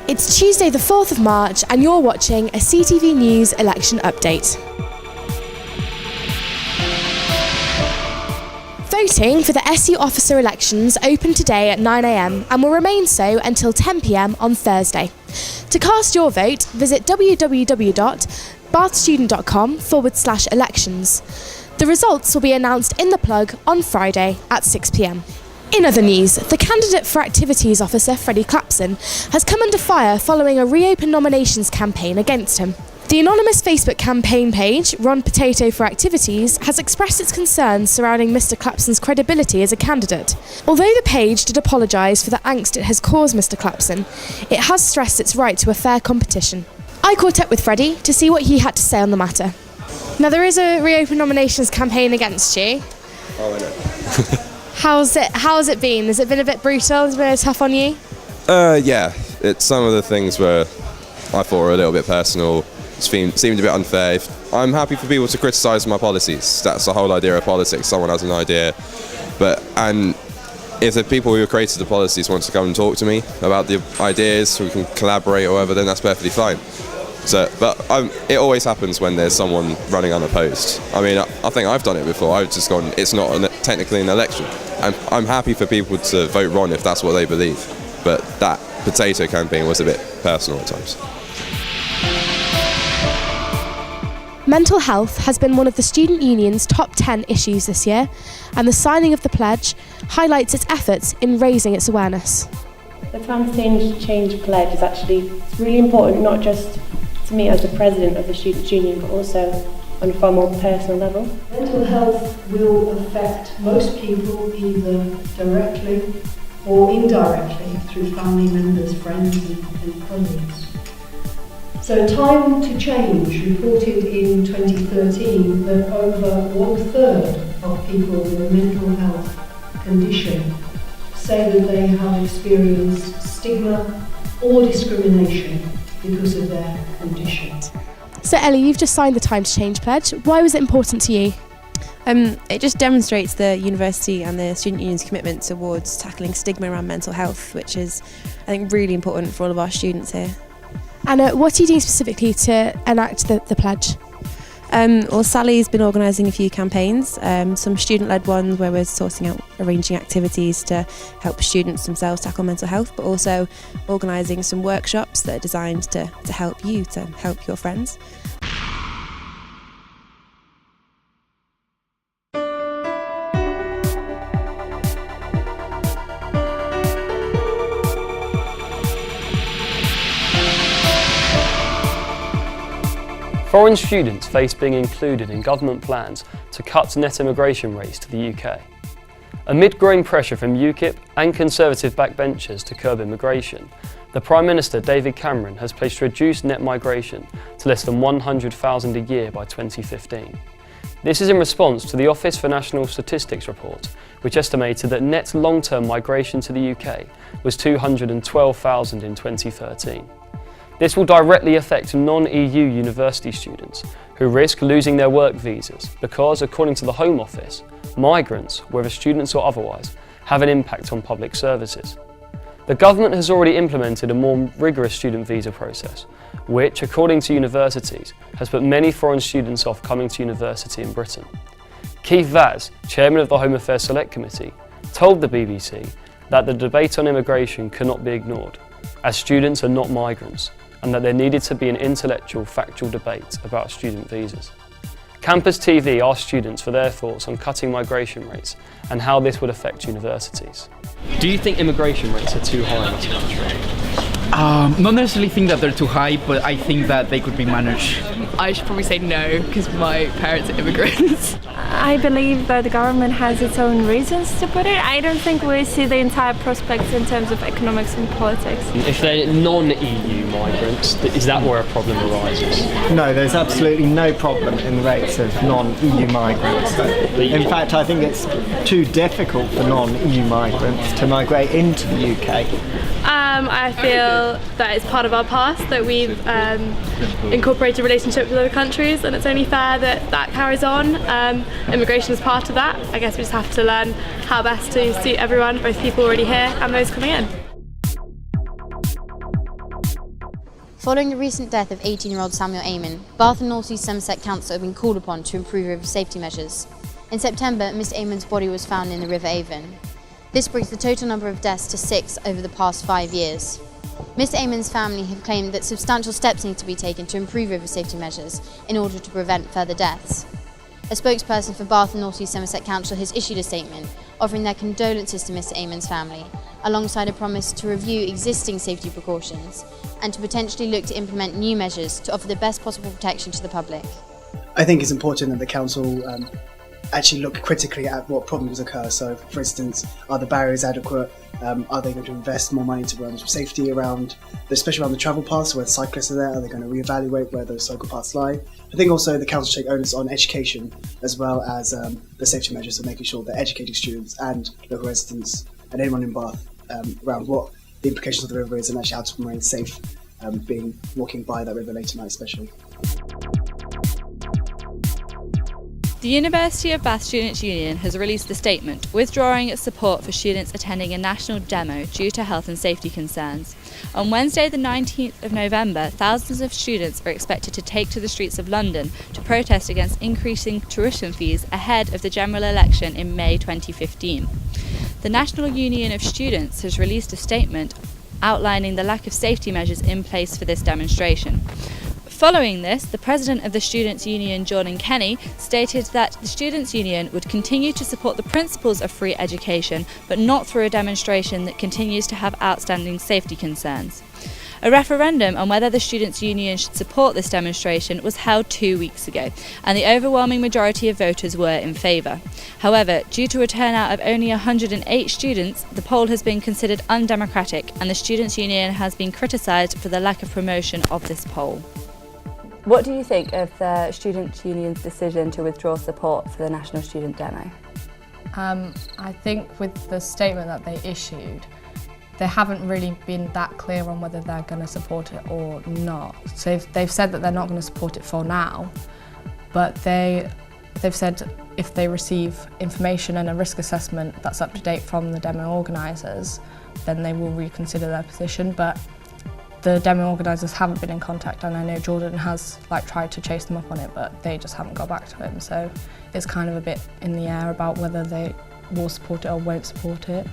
It's Tuesday the 4th of March and you're watching a CTV News election update. Voting for the SU officer elections opened today at 9 a.m. and will remain so until 10 p.m. on Thursday. To cast your vote, visit www.bathstudent.com/elections. The results will be announced in the plug on Friday at 6 p.m. In other news, the candidate for Activities Officer, Freddie Clapson, has come under fire following a reopen nominations campaign against him. The anonymous Facebook campaign page, Ron Potato for Activities, has expressed its concerns surrounding Mr Clapson's credibility as a candidate. Although the page did apologise for the angst it has caused Mr Clapson, it has stressed its right to a fair competition. I caught up with Freddie to see what he had to say on the matter. Now, there is a reopen nominations campaign against you. Oh, I know. How's it been? Has it been a bit brutal? Has it been tough on you? Yeah. It's some of the things where I thought were a little bit personal. Seemed a bit unfair. I'm happy for people to criticise my policies. That's the whole idea of politics. Someone has an idea, and if the people who created the policies want to come and talk to me about the ideas, we can collaborate or whatever, then that's perfectly fine. It always happens when there's someone running unopposed. I mean, I think I've done it before. I've just gone, it's not technically an election. And I'm happy for people to vote Ron if that's what they believe. But that potato campaign was a bit personal at times. Mental health has been one of the student union's top 10 issues this year, and the signing of the pledge highlights its efforts in raising its awareness. The Climate Change Pledge is it's really important, not just to me as the president of the Students' Union, but also on a far more personal level. Mental health will affect most people either directly or indirectly through family members, friends and colleagues. So Time to Change reported in 2013 that over 1/3 of people with a mental health condition say that they have experienced stigma or discrimination because of their condition. So Ellie, you've just signed the Time to Change pledge. Why was it important to you? It just demonstrates the university and the student union's commitment towards tackling stigma around mental health, which is, I think, really important for all of our students here. And what are you doing specifically to enact the pledge? Well, Sally's been organising a few campaigns, some student-led ones where we're arranging activities to help students themselves tackle mental health, but also organising some workshops that are designed to help you, to help your friends. Foreign students face being included in government plans to cut net immigration rates to the UK. Amid growing pressure from UKIP and Conservative backbenchers to curb immigration, the Prime Minister David Cameron has pledged to reduce net migration to less than 100,000 a year by 2015. This is in response to the Office for National Statistics report, which estimated that net long-term migration to the UK was 212,000 in 2013. This will directly affect non-EU university students who risk losing their work visas because, according to the Home Office, migrants, whether students or otherwise, have an impact on public services. The government has already implemented a more rigorous student visa process, which, according to universities, has put many foreign students off coming to university in Britain. Keith Vaz, chairman of the Home Affairs Select Committee, told the BBC that the debate on immigration cannot be ignored, as students are not migrants, and that there needed to be an intellectual, factual debate about student visas. CampusTV asked students for their thoughts on cutting migration rates and how this would affect universities. Do you think immigration rates are too high in this country? Not necessarily think that they're too high, but I think that they could be managed. I should probably say no, because my parents are immigrants. I believe that the government has its own reasons to put it. I don't think we see the entire prospects in terms of economics and politics. If they're non-EU migrants, is that where a problem arises? No, there's absolutely no problem in the rates of non-EU migrants. In fact, I think it's too difficult for non-EU migrants to migrate into the UK. I feel that it's part of our past that we've incorporated relationships with other countries, and it's only fair that that carries on. Immigration is part of that. I guess we just have to learn how best to suit everyone, both people already here and those coming in. Following the recent death of 18-year-old Samuel Amon, Bath and North East Somerset Council have been called upon to improve river safety measures. In September, Mr Amon's body was found in the River Avon. This brings the total number of deaths to 6 over the past 5 years. Mr Amon's family have claimed that substantial steps need to be taken to improve river safety measures in order to prevent further deaths. A spokesperson for Bath and North East Somerset Council has issued a statement offering their condolences to Mr Amon's family, alongside a promise to review existing safety precautions and to potentially look to implement new measures to offer the best possible protection to the public. I think it's important that the council actually look critically at what problems occur. So, for instance, are the barriers adequate? Are they going to invest more money to run safety around, especially around the travel paths where cyclists are there? Are they going to reevaluate where those cycle paths lie? I think also the council should take onus on education as well as the safety measures of making sure that educating students and local residents and anyone in Bath around what the implications of the river is and actually how to remain safe walking by that river late at night especially. The University of Bath Students' Union has released a statement withdrawing its support for students attending a national demo due to health and safety concerns. On Wednesday the 19th of November, thousands of students are expected to take to the streets of London to protest against increasing tuition fees ahead of the general election in May 2015. The National Union of Students has released a statement outlining the lack of safety measures in place for this demonstration. Following this, the president of the Students' Union, Jordan Kenny, stated that the Students' Union would continue to support the principles of free education, but not through a demonstration that continues to have outstanding safety concerns. A referendum on whether the Students' Union should support this demonstration was held 2 weeks ago, and the overwhelming majority of voters were in favour. However, due to a turnout of only 108 students, the poll has been considered undemocratic, and the Students' Union has been criticised for the lack of promotion of this poll. What do you think of the Students' Union's decision to withdraw support for the National Student Demo? I think with the statement that they issued, they haven't really been that clear on whether they're going to support it or not. So they've said that they're not going to support it for now, but they've said if they receive information and a risk assessment that's up to date from the demo organisers, then they will reconsider their position. But the demo organisers haven't been in contact, and I know Jordan has tried to chase them up on it, but they just haven't got back to him. So it's kind of a bit in the air about whether they will support it or won't support it.